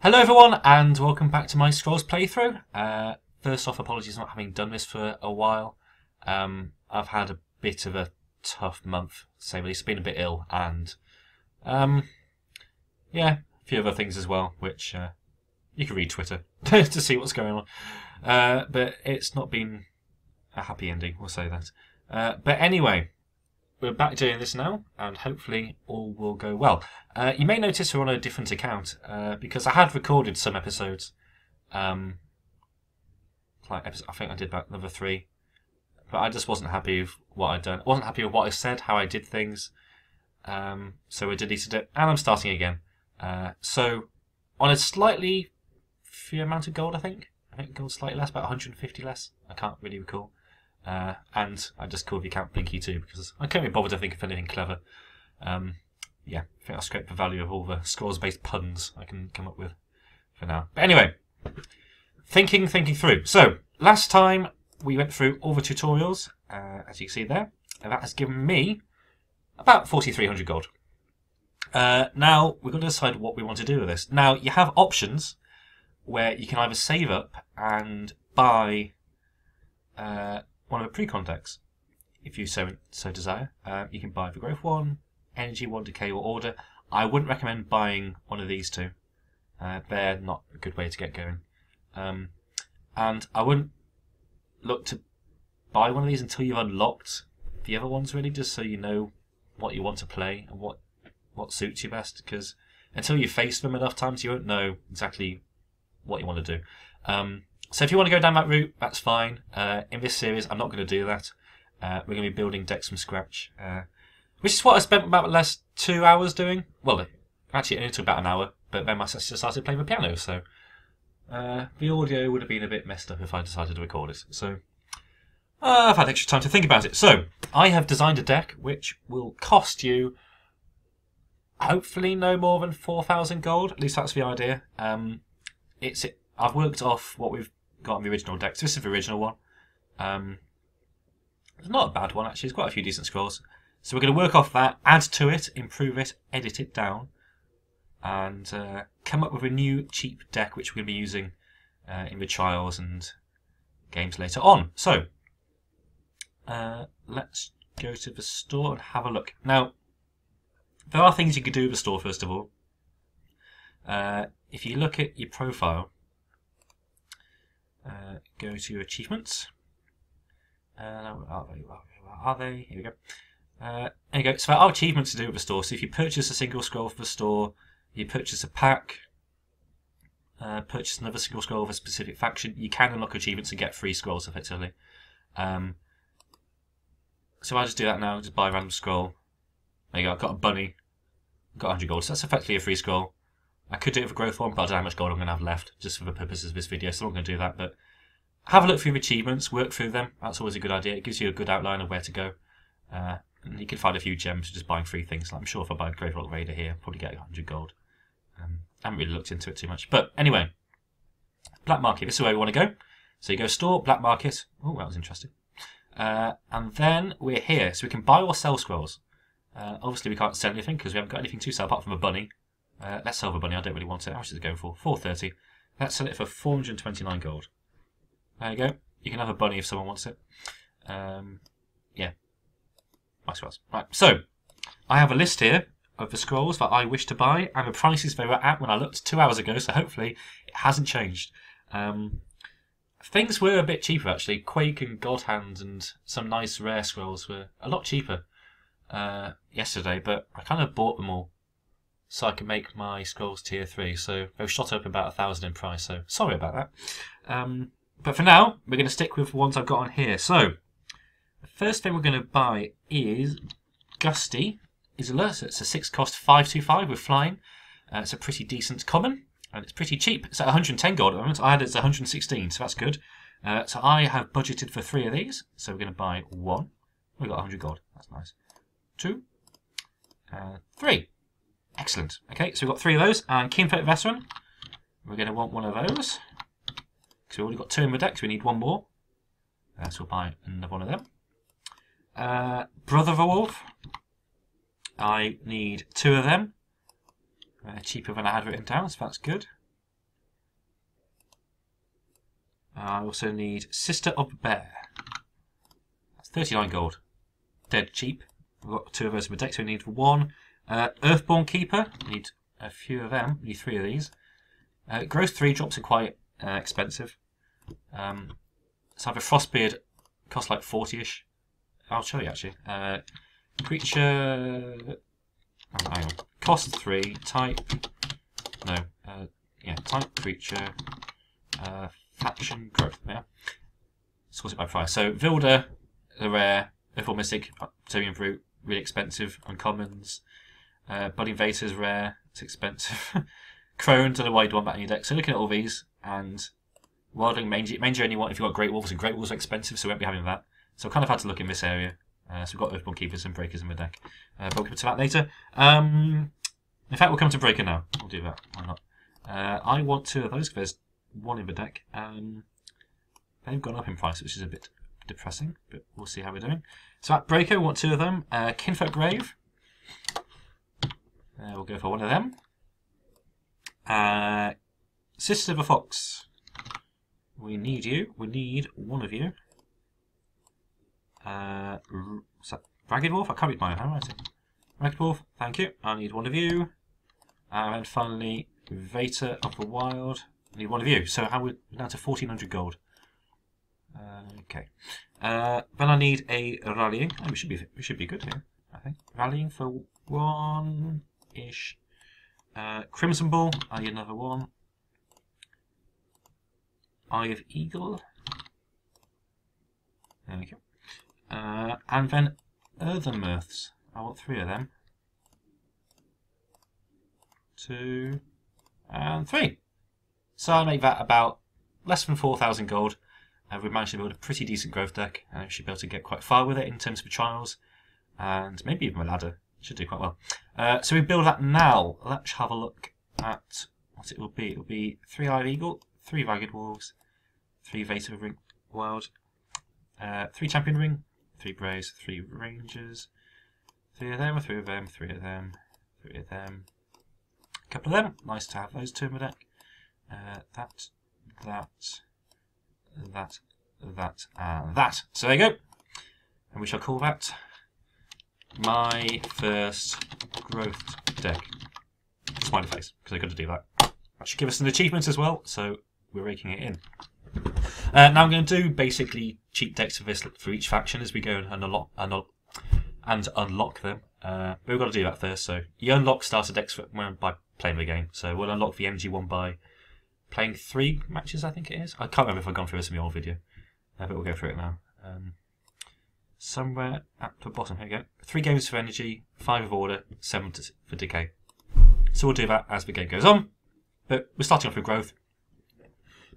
Hello everyone and welcome back to my Scrolls playthrough. First off, apologies for not having done this for a while. I've had a bit of a tough month, to say the least. Been a bit ill and yeah, a few other things as well, which you can read Twitter to see what's going on. But it's not been a happy ending, we'll say that. But anyway, we're back doing this now, and hopefully all will go well. You may notice we're on a different account, because I had recorded some episodes. I think I did about another 3. But I just wasn't happy with what I'd done. I wasn't happy with what I said, how I did things. So we deleted it, and I'm starting again. So, on a slightly few amount of gold, I think. I think gold's slightly less, about 150 less. I can't really recall. And I just called the account Blinky too because I can't be bothered to think of anything clever. Yeah, I think I'll scrape the value of all the scrolls-based puns I can come up with for now. But anyway, thinking through. So, last time we went through all the tutorials, as you can see there, and that has given me about 4,300 gold. Now, we're going to decide what we want to do with this. Now, you have options where you can either save up and buy one of the pre-con decks, if you so desire. You can buy the Growth 1, Energy 1, Decay or Order. I wouldn't recommend buying one of these two. They're not a good way to get going. And I wouldn't look to buy one of these until you've unlocked the other ones, really, just so you know what you want to play and what suits you best, because until you face them enough times, you won't know exactly what you want to do. So if you want to go down that route, that's fine. In this series, I'm not going to do that. We're going to be building decks from scratch, which is what I spent about the last 2 hours doing. Well, actually it only took about an hour, but then my sister started playing the piano, so the audio would have been a bit messed up if I decided to record it. So I've had extra time to think about it. So I have designed a deck which will cost you hopefully no more than 4,000 gold. At least that's the idea. I've worked off what we've got in the original decks. This is the original one. It's not a bad one, actually. It's quite a few decent scrolls. So we're going to work off that, add to it, improve it, edit it down, and come up with a new cheap deck which we're going to be using in the trials and games later on. So let's go to the store and have a look. Now, there are things you could do with the store, first of all. If you look at your profile, go to your achievements. Are they? Here we go. There you go. So there are achievements to do with the store. So if you purchase a single scroll for the store, you purchase a pack, purchase another single scroll of a specific faction, you can unlock achievements and get free scrolls effectively. So I'll just do that now. Just buy a random scroll. There you go. I've got a bunny. I've got 100 gold. So that's effectively a free scroll. I could do it for Growth 1, but I don't know how much gold I'm going to have left, just for the purposes of this video, so I'm not going to do that. But have a look through the achievements, work through them. That's always a good idea. It gives you a good outline of where to go. And you can find a few gems just buying free things. Like I'm sure if I buy a Grave Rock Raider here, I'll probably get 100 gold. I haven't really looked into it too much. But anyway, Black Market, this is where we want to go. So you go store, Black Market. Oh, that was interesting. And then we're here, so we can buy or sell scrolls. Obviously we can't sell anything because we haven't got anything to sell apart from a bunny. Let's sell the bunny, I don't really want it. How much is it going for? 430. Let's sell it for 429 gold. There you go. You can have a bunny if someone wants it. Yeah. Nice ones. Right, so I have a list here of the scrolls that I wish to buy and the prices they were at when I looked 2 hours ago, so hopefully it hasn't changed. Things were a bit cheaper actually. Quake and Godhand and some nice rare scrolls were a lot cheaper yesterday, but I kind of bought them all so I can make my scrolls tier 3. So they've shot up about 1,000 in price, so sorry about that. But for now, we're going to stick with the ones I've got on here. So the first thing we're going to buy is Gusty Isola. So it's a 6 cost 525 with flying. It's a pretty decent common, and it's pretty cheap. It's at 110 gold at the moment. I had it at 116, so that's good. So I have budgeted for 3 of these. So we're going to buy 1. We've got 100 gold. That's nice. 2. 3. Excellent. Okay, so we've got 3 of those. And Kinfolk Veteran, we're going to want 1 of those. Because we've already got 2 in the deck, so we need 1 more. So we'll buy another 1 of them. Brother of a Wolf, I need 2 of them. Cheaper than I had written down, so that's good. I also need Sister of the Bear. That's 39 gold. Dead cheap. We've got 2 of those in the deck, so we need 1. Earthborn Keeper. We need a few of them. We need 3 of these. Growth 3 drops are quite expensive. So I have a Frostbeard, costs like 40-ish. I'll show you actually. Creature. Hang on. Cost 3. Type. No. Yeah. Type creature. Faction growth. Yeah. Sort it by price. So Vilda, the rare. Earthborn Mystic, Octavian Brute, really expensive. Uncommons. Budding Vator's rare. It's expensive. Crone, don't know why you'd want that in your deck. So looking at all these and Wildling, Manger only want if you've got Great Wolves, and Great Wolves are expensive, so we won't be having that. So I kind of had to look in this area. So we've got Earthborn Keepers and Breakers in the deck. But we'll come to that later. In fact, we'll come to Breaker now. We'll do that. Why not? I want 2 of those because there's 1 in the deck. They've gone up in price, which is a bit depressing, but we'll see how we're doing. So at Breaker, we want 2 of them. Kinfolk Grave. We'll go for 1 of them. Sister of a Fox. We need you. We need 1 of you. Is that Ragged Wolf? I can't read mine. How am I saying? Ragged Wolf, thank you. I need 1 of you. And finally, Vator of the Wild. I need 1 of you. So how we're down to 1400 gold. Okay. Then I need a rallying. Oh, we should be good here, I think. Rallying for 1-ish. Crimson Bull, I need another 1. Eye of Eagle. There we go. And then Earthenmirths. I want 3 of them. 2 and 3. So I make that about less than 4,000 gold. We've managed to build a pretty decent growth deck, and we should be able to get quite far with it in terms of the trials, and maybe even a ladder. Should do quite well. So we build that now. Let's have a look at what it will be. It will be 3 Eye of Eagle, 3 Ragged Wolves, 3 Vator of Wild, 3 Champion Ring, 3 Braves, 3 Rangers, 3 of them, 3 of them, 3 of them, 3 of them, a couple of them. Nice to have those 2 in the deck. That, and that. So there you go. And we shall call that my first growth deck. Smiley face, because I've got to do that. That should give us an achievement as well, so we're raking it in. Now I'm going to do basically cheat decks for each faction as we go and unlock them. But we've got to do that first. So you unlock starter decks by playing the game. So we'll unlock the MG1 by playing 3 matches, I think it is. I can't remember if I've gone through this in the old video, but we'll go through it now. Somewhere at the bottom, here we go. 3 games for energy, 5 of order, 7 for decay. So we'll do that as the game goes on. But we're starting off with growth.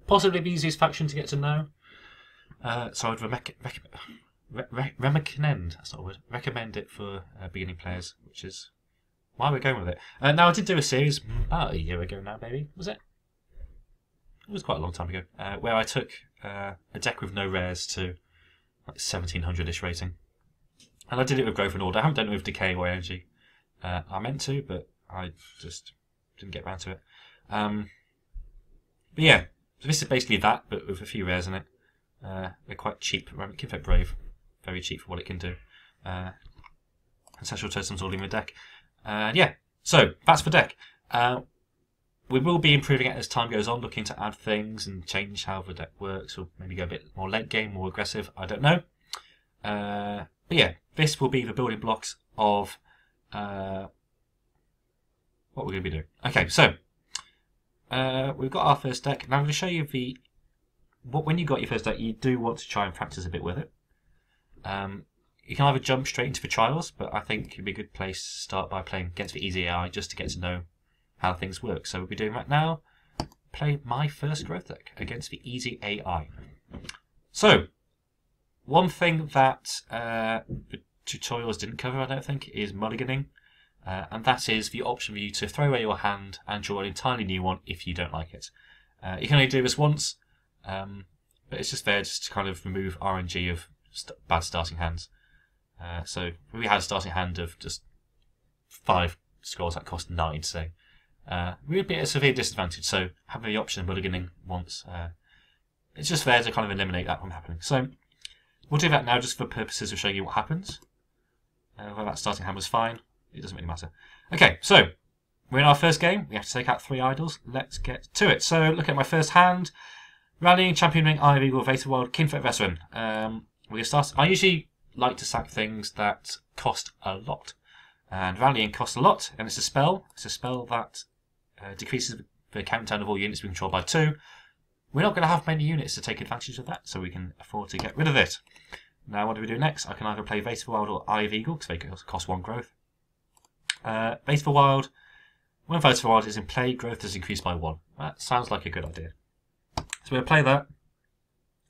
Possibly the easiest faction to get to know. So I would recommend, that's not a word, recommend it for beginning players, which is why we're going with it. Now I did do a series about a year ago now, maybe, was it? It was quite a long time ago, where I took a deck with no rares to like 1700-ish rating. And I did it with growth and order. I haven't done it with decay or energy. I meant to, but I just didn't get around to it. But yeah, so this is basically that, but with a few rares in it. They're quite cheap. Kinfolk Brave, very cheap for what it can do. Ancestral Totems all in the deck. Yeah, so that's the deck. We will be improving it as time goes on, looking to add things and change how the deck works, or maybe go a bit more late game, more aggressive, I don't know. But yeah, this will be the building blocks of what we're going to be doing. Okay, so we've got our first deck. Now I'm going to show you when you got your first deck, you do want to try and practice a bit with it. You can either jump straight into the trials, but I think it'd be a good place to start by playing against the easy AI just to get to know how things work. So we'll be doing that now. Play my first growth deck against the easy AI. So, one thing that the tutorials didn't cover, I don't think, is mulliganing. And that is the option for you to throw away your hand and draw an entirely new one if you don't like it. You can only do this once, but it's just there just to kind of remove RNG of bad starting hands. So we had a starting hand of just 5 scrolls that cost 9, we would be at a severe disadvantage, so having the option of mulliganing once it's just there to kind of eliminate that from happening. So we'll do that now just for purposes of showing you what happens. Whether that starting hand was fine, it doesn't really matter. Okay, so we're in our first game. We have to take out 3 idols. Let's get to it. So look at my first hand. Rallying, Championing, Ivy, or Vader Wild, Kinfet Veteran. We're going to start. I usually like to sack things that cost a lot. And Rallying costs a lot, and it's a spell. It's a spell that decreases the countdown of all units we control by 2. We're not going to have many units to take advantage of that, so we can afford to get rid of it. Now, what do we do next? I can either play Vader Wild or Eye of Eagle, because they cost 1 growth. Vader Wild, when Vader Wild is in play, growth is increased by 1. That sounds like a good idea. So we'll play that,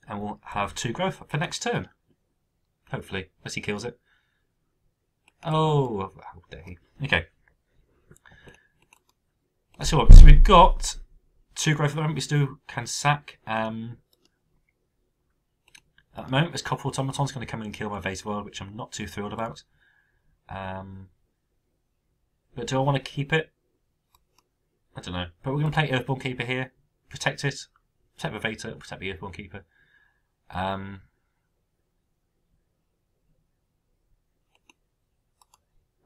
and we'll have 2 growth for next turn. Hopefully, unless he kills it. Oh, how dare he. Okay. Let's see what. So we've got 2 growth at the moment. We still can sack. At the moment, this Copper Automaton's going to come in and kill my Vader World, which I'm not too thrilled about. But do I want to keep it? I don't know. But we're going to play Earthborn Keeper here. Protect it. Protect the Vader, protect the Earthborn Keeper. I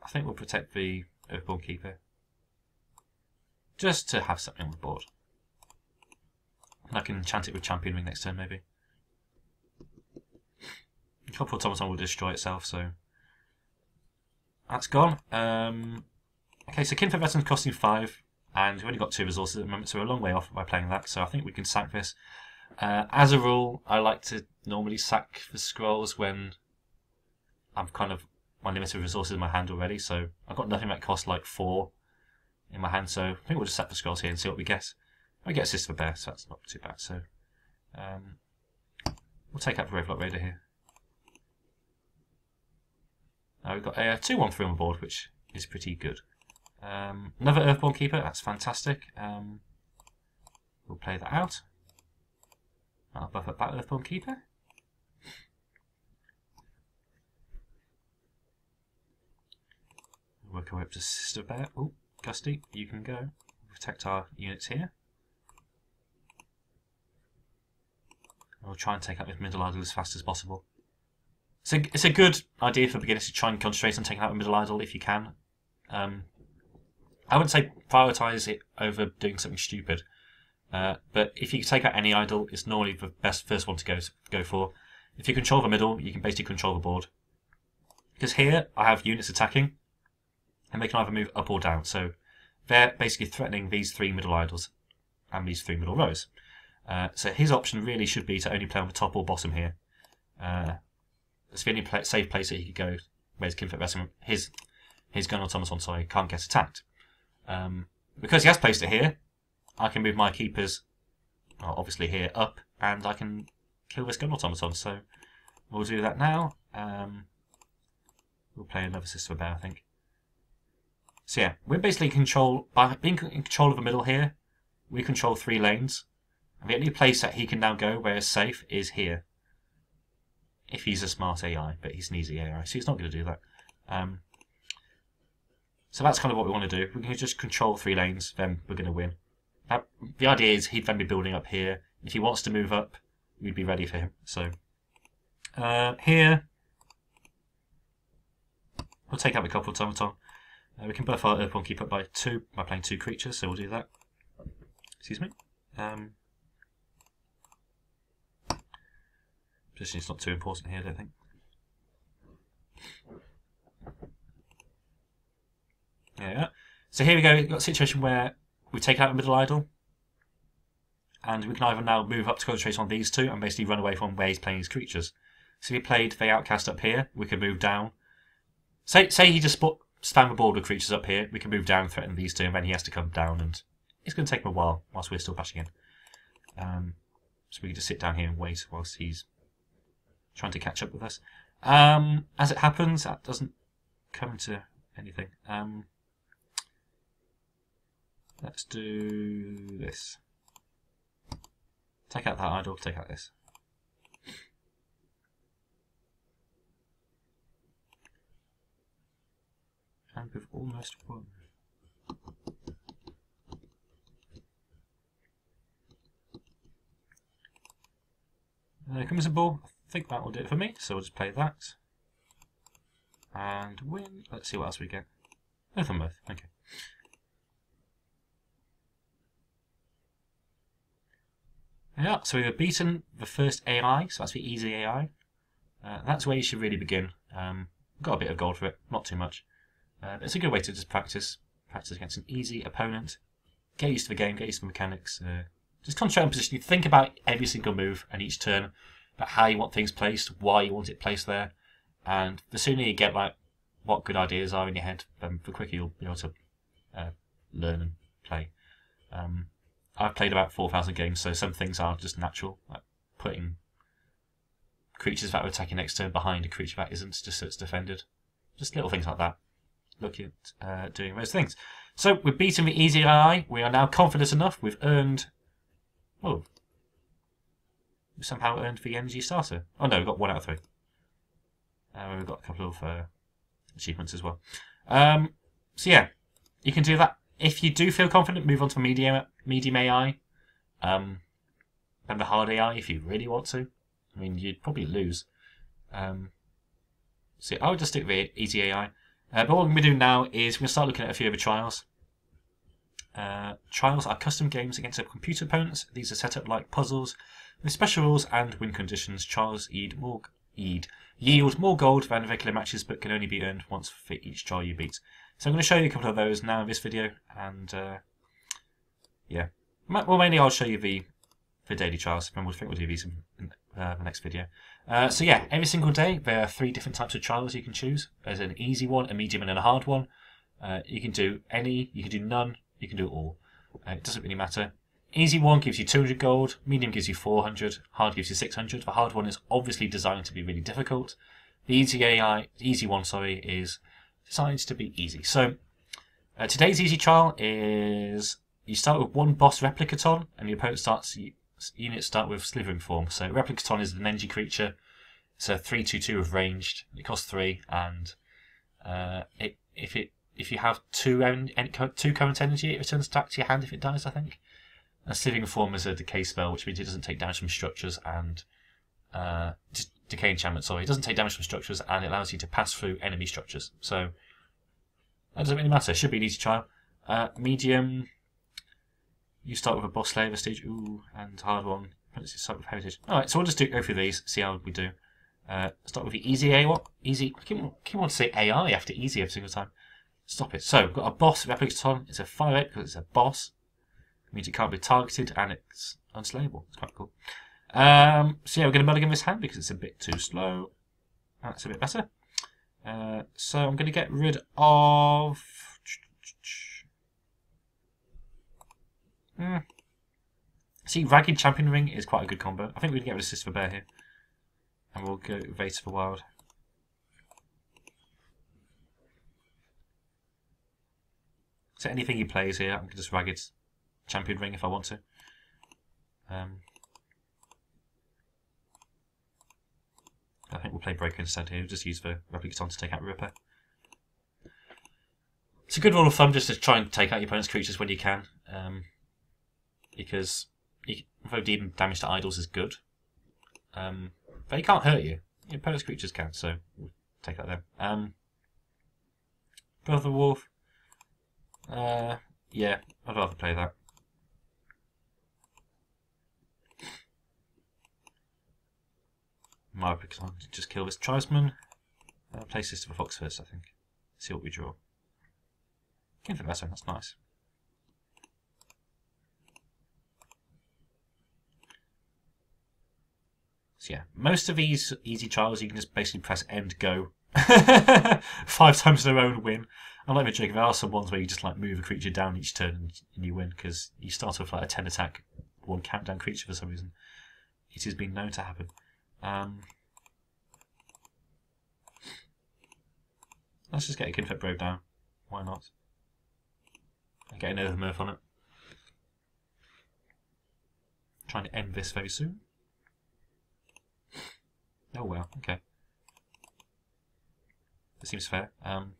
think we'll protect the Earthborn Keeper. Just to have something on the board. And I can enchant it with Championing next turn, maybe. Copper Automaton will destroy itself, so that's gone. Okay, so Kinfet Veteran's costing 5, and we've only got 2 resources at the moment, so we're a long way off by playing that, so I think we can sack this. As a rule, I like to normally sack the scrolls when I'm kind of my limited resources in my hand already, so I've got nothing that costs like 4 in my hand, so I think we'll just sack the scrolls here and see what we get. We get Assist for Bear, so that's not too bad, so we'll take out the Ravenlock Raider here. We've got a 2-1-3 on the board, which is pretty good. Another Earthborn Keeper, that's fantastic. We'll play that out. I'll buff up that Earthborn Keeper. Work our way up to Sister Bear. Oh, Gusty, you can go. Protect our units here. We'll try and take out this middle idol as fast as possible. So it's a good idea for beginners to try and concentrate on taking out a middle idol if you can. I wouldn't say prioritise it over doing something stupid, but if you take out any idol, it's normally the best first one to go for. If you control the middle, you can basically control the board. Because here I have units attacking, and they can either move up or down. So they're basically threatening these 3 middle idols and these 3 middle rows. So his option really should be to only play on the top or bottom here. It's the only safe place that he could go. Whereas Kinfet Veteran, his Gun Automaton, sorry, can't get attacked. Because he has placed it here, I can move my keepers, obviously here, up, and I can kill this Gun Automaton. So we'll do that now. We'll play another Sister Bear, I think. So yeah, we're basically by being in control of the middle here, we control 3 lanes. And the only place that he can now go where it's safe is here. If he's a smart AI, but he's an easy AI, so he's not going to do that. So that's kind of what we want to do. We can just control 3 lanes, then we're going to win. The idea is he'd then be building up here. If he wants to move up, we'd be ready for him. So here, we'll take out the Copper Automaton. We can buff our Earthborn Keeper by 2 by playing 2 creatures, so we'll do that. Excuse me. Position's not too important here, I don't think. Yeah. So here we go. We've got a situation where we take out a middle idol, and we can either now move up to concentrate on these 2 and basically run away from where he's playing his creatures. So if he played the Outcast up here, we could move down. Say he just stand the board with creatures up here, we can move down, threaten these 2, and then he has to come down, and it's going to take him a while whilst we're still bashing in. So we can just sit down here and wait whilst he's trying to catch up with us. As it happens, that doesn't come to anything. Let's do this. Take out that idol, take out this. And we've almost won. Crimson Ball, I think that will do it for me, so we'll just play that. And win. Let's see what else we get. Both on both, okay. Yeah, so we've beaten the first AI, so that's the easy AI. That's where you should really begin. Got a bit of gold for it, not too much. But it's a good way to just practice against an easy opponent. Get used to the game, get used to the mechanics. Just concentrate on position. You think about every single move and each turn, about how you want things placed, why you want it placed there, and the sooner you get like what good ideas are in your head, the quicker you'll be able to learn and play. I've played about 4,000 games, so some things are just natural, like putting creatures that are attacking next turn behind a creature that isn't, just so it's defended. Just little things like that. Look at doing those things. So we've beaten the easy AI. We are now confident enough. We've earned. Oh, we somehow earned the energy starter. Oh no, we've got 1 out of 3. We've got a couple of achievements as well. So yeah, you can do that. If you do feel confident, move on to medium AI, and the hard AI if you really want to. I mean, you'd probably lose. So I would just stick with easy AI. But what we're going to do now is we're going to start looking at a few of the trials. Trials are custom games against computer opponents. These are set up like puzzles with special rules and win conditions. Trials yield more gold than regular matches, but can only be earned once for each trial you beat. So I'm going to show you a couple of those now in this video, and yeah, well mainly I'll show you the daily trials, and we'll do these in the next video. So yeah, every single day there are 3 different types of trials you can choose. There's an easy one, a medium, and a hard one. You can do any, you can do none, you can do all. It doesn't really matter. Easy one gives you 200 gold, medium gives you 400, hard gives you 600. The hard one is obviously designed to be really difficult. The easy one, is designed to be easy. So today's easy trial is you start with 1 boss Replicaton, and your opponent units start with slithering form. So Replicaton is an energy creature. It's a 3/2/2 with ranged. It costs 3, and if you have 2 current energy, it returns back to your hand if it dies, I think. A slithering form is a decay spell, which means it doesn't take damage from structures and decay enchantment. Sorry, it doesn't take damage from structures, and it allows you to pass through enemy structures. So that doesn't really matter. It should be an easy trial. Medium. You start with a boss slayer stage, and hard one. Let's start with heritage. Alright, so we'll just go through these, see how we do. Start with the easy AI. Easy. I keep wanting to say AI after easy every single time. Stop it. So, we've got a boss Replicaton. It's a 5/8 because it's a boss. It means it can't be targeted and it's unslayable. It's quite cool. So yeah, we're going to mulligan this hand because it's a bit too slow. That's a bit better. So I'm going to get rid of. See, Ragged Champion Ring is quite a good combo. I think we can get rid of Assist for Bear here. And we'll go Vase for Wild. So anything he plays here, I can just Ragged Champion Ring if I want to. I think we'll play Breaker instead here. We'll just use the Replicaton to take out Ripper. It's a good rule of thumb just to try and take out your opponent's creatures when you can. Because although dealing damage to idols is good, but he can't hurt you. Your opponent's creatures can, so we'll take that then. Brother Wolf. Yeah, I'd rather play that. My Replicaton just kill this Tribesman. Play Sister of Fox first, I think. See what we draw. Give it better, that's nice. So yeah, most of these easy trials you can just basically press end go 5 times in a row and win. Unlike the joke, there are some ones where you just like move a creature down each turn and you win because you start with like a 10 attack 1 countdown creature for some reason. It has been known to happen. Let's just get a Kinfet Brave down. Why not? And get another Murph on it. Trying to end this very soon. Oh well, okay. That seems fair. We'll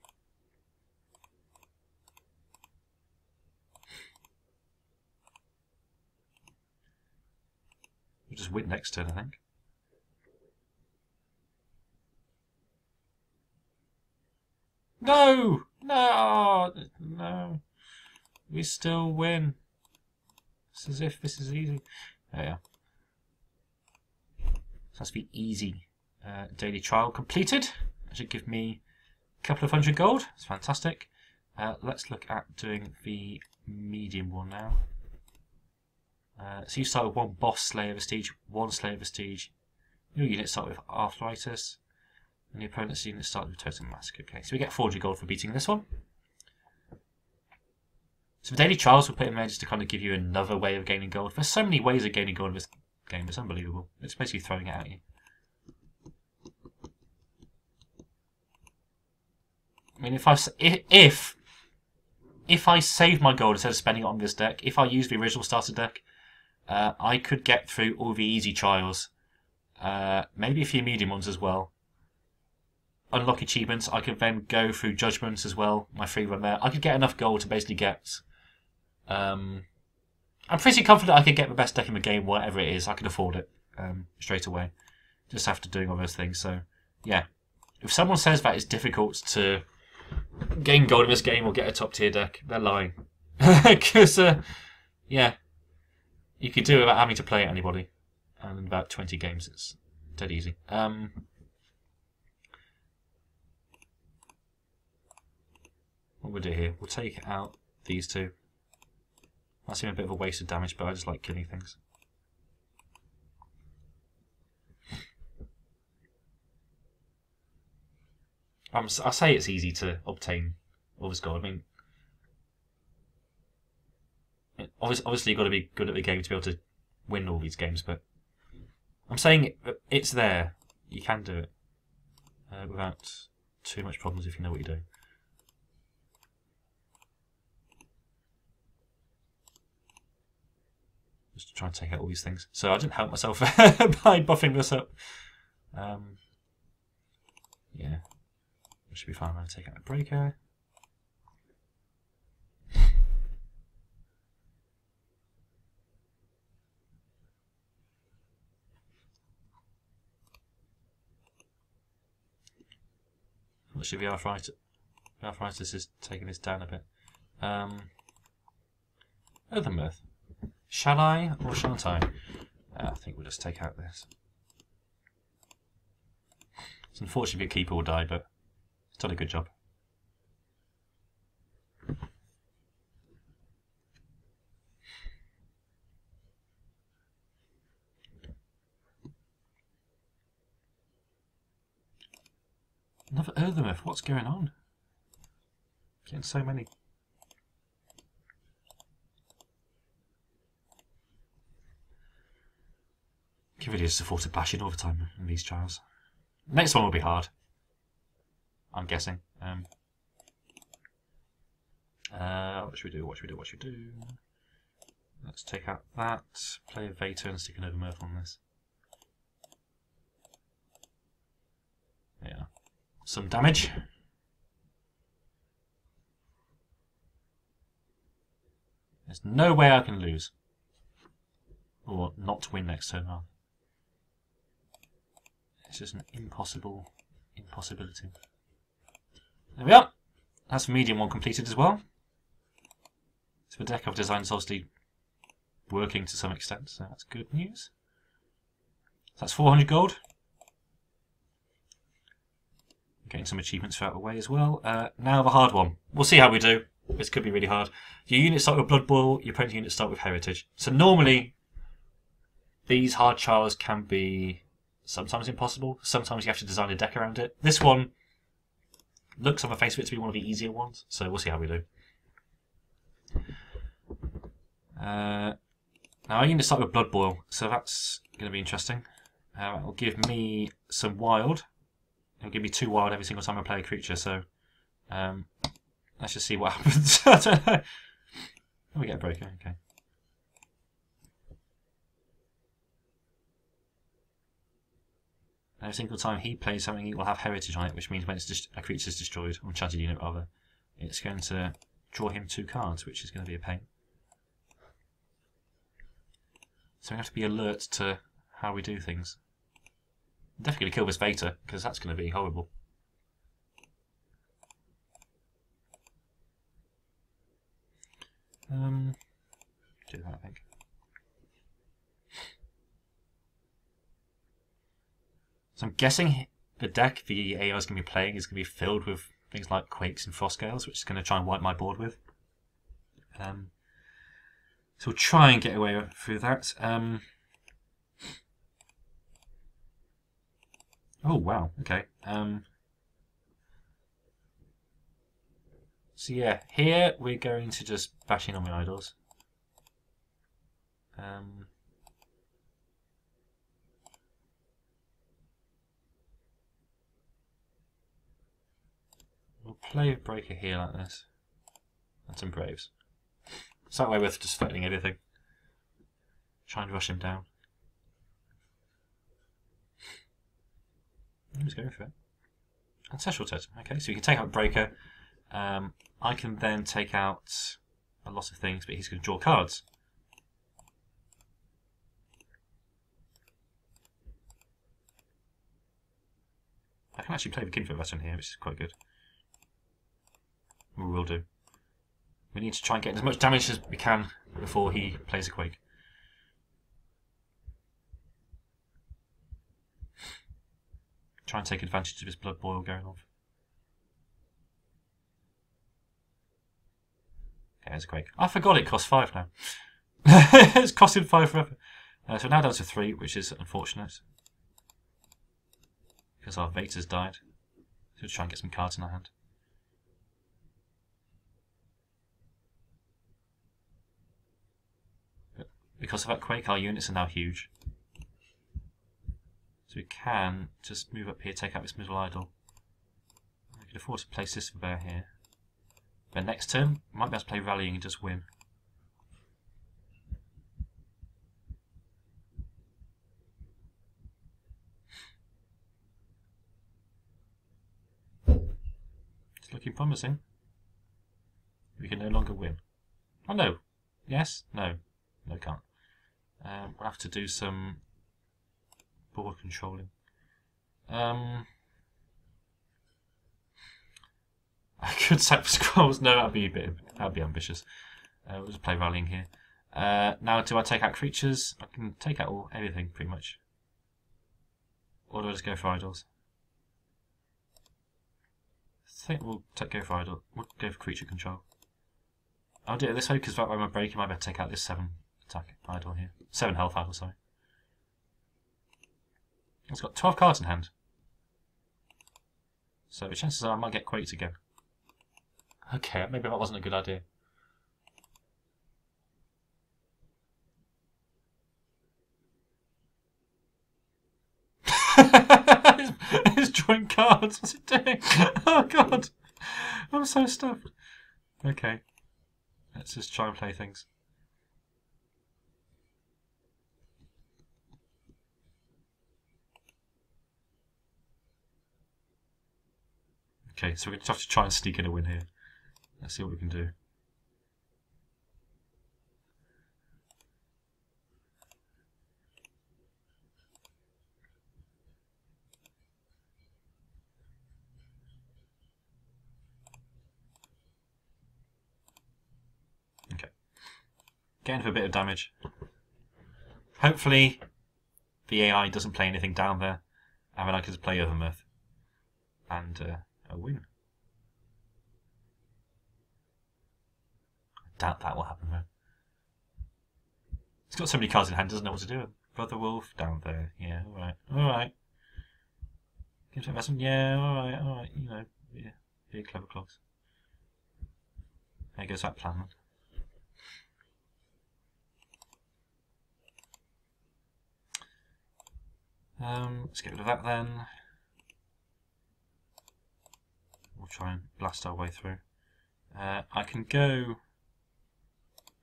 just win next turn, I think. No! No! No. We still win. It's as if this is easy. There we are. So that's the easy daily trial completed. That should give me a couple of 100 gold. It's fantastic. Let's look at doing the medium one now. So you start with one boss Slayer Vestige, one Slayer Vestige. Your units start with Arthritis. And the opponent's units start with Totem Mask. Okay, so we get 400 gold for beating this one. So the daily trials we'll put in there just to kind of give you another way of gaining gold. There's so many ways of gaining gold in this game, it's unbelievable. It's basically throwing it at you. I mean, if I save my gold instead of spending it on this deck, if I use the original starter deck, I could get through all the easy trials. Maybe a few medium ones as well. Unlock achievements. I could then go through judgments as well. My free run there. I could get enough gold to basically get. I'm pretty confident I could get the best deck in the game, whatever it is. I can afford it straight away, just after doing all those things. So yeah, if someone says that it's difficult to gain gold in this game or get a top tier deck, they're lying. Because yeah, you could do it without having to play anybody, and in about 20 games it's dead easy. What we'll do here, we'll take out these two. Might seem a bit of a waste of damage, but I just like killing things. I say it's easy to obtain all this gold. I mean, obviously you've got to be good at the game to be able to win all these games, but I'm saying it's there. You can do it without too much problems if you know what you're doing. Just to try and take out all these things. So I didn't help myself by buffing this up. Yeah, it should be fine. I'm going to take out a breaker. Actually, the arthritis is taking this down a bit. Earthenmirth. Shall I or shan't I? I think we'll just take out this. It's unfortunate the keeper will die, but it's done a good job. Another Earthenmirth, what's going on? Getting so many. Can really just afford to bash in all the time in these trials. Next one will be hard, I'm guessing. What should we do? What should we do? What should we do? Let's take out that, play a Vator and stick an Earthenmirth on this. Yeah. Some damage. There's no way I can lose. Or not win next turn. It's just an impossibility. There we are. That's the medium one completed as well. So the deck I've designed is obviously working to some extent, so that's good news. So that's 400 gold. Getting some achievements out of the way as well. Now the hard one. We'll see how we do. This could be really hard. Your units start with Blood Boil, your opponent's units start with Heritage. So normally, these hard trials can be sometimes impossible. Sometimes you have to design a deck around it. This one looks on the face of it to be one of the easier ones, so we'll see how we do. Now our units start with Blood Boil, so that's going to be interesting. It'll give me some wild. It'll give me 2 wild every single time I play a creature, so let's just see what happens. I don't know. Oh, we get a breaker, okay. Every single time he plays something, it will have heritage on it, which means when it's a creature is destroyed, or enchanted unit rather, it's going to draw him 2 cards, which is going to be a pain. So we have to be alert to how we do things. Definitely kill this Vator, because that's going to be horrible. Do that, I think. So I'm guessing the deck the AI is going to be playing is going to be filled with things like Quakes and Frostgales, which is going to try and wipe my board with. So we'll try and get away through that. Oh, wow, okay. So yeah, here we're going to just bash in on my idols. We'll play a breaker here like this. And some Braves. So that way we're just threatening everything. Try and rush him down. He's going for it. Ancestral Totem. Okay, so you can take out Breaker. I can then take out a lot of things, but he's going to draw cards. I can actually play the Kinfit veteran here, which is quite good. We will do. We need to try and get as much damage as we can before he plays a Quake. Try and take advantage of his blood boil going off. Okay, there's a Quake. I forgot it costs 5 now. It's costed 5 forever. So now down to 3, which is unfortunate. Because our Vator's died. So we'll try and get some cards in our hand. But because of that Quake, our units are now huge. So we can just move up here, take out this middle idol. We can afford to place this for bear here. But next turn, we might be able to play rallying and just win. It's looking promising. We can no longer win. Oh no. Yes? No. No, can't. We'll have to do some board controlling. I could sack for scrolls. No, that'd be ambitious. We'll just play rallying here. Now, do I take out creatures? I can take out everything pretty much. Or do I just go for idols? I think we'll go for idol. We'll go for creature control. I'll do it this way because that way my breaking might better take out this 7 attack idol here. 7 health idol, sorry. It's got 12 cards in hand. So the chances are I might get Quaked again. Okay, maybe that wasn't a good idea. It's drawing cards. What's it doing? Oh god, I'm so stuffed. Okay, let's just try and play things. Okay, so we're going to have to try and sneak in a win here. Let's see what we can do. Okay. Getting for a bit of damage. Hopefully the AI doesn't play anything down there, and then I can just play Overmirth. And a win. I doubt that will happen though. He's got so many cards in hand, doesn't know what to do. Brother Wolf down there. Yeah, alright. Alright. Gives investment. Yeah, alright. You know, yeah. Be clever clogs. There goes that plan. Let's get rid of that then. We'll try and blast our way through. I can go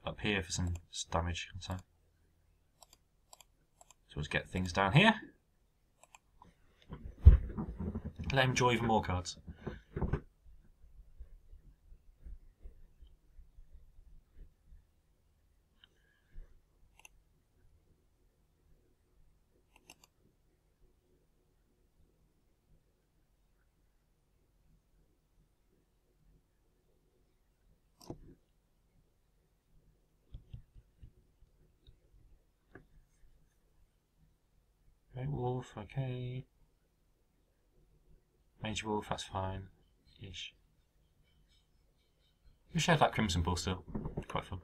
up here for some damage. So let's get things down here. Let him draw even more cards. Wolf, okay. Major Wolf, that's fine. Ish. Wish I had that Crimson Ball still. Quite fun.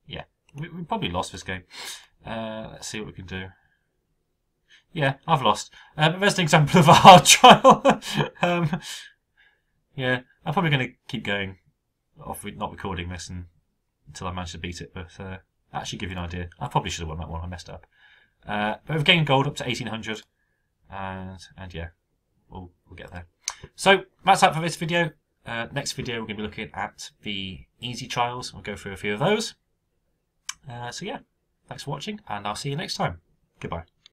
Yeah, we probably lost this game. Let's see what we can do. Yeah, I've lost. But there's an example of a hard trial. Yeah, I'm probably going to keep going off with not recording this until I manage to beat it. But actually give you an idea. I probably should have won that one. I messed up. But we've gained gold up to 1800. And yeah, we'll get there. So that's that for this video. Next video we're going to be looking at the easy trials. We'll go through a few of those. So yeah, thanks for watching, and I'll see you next time. Goodbye.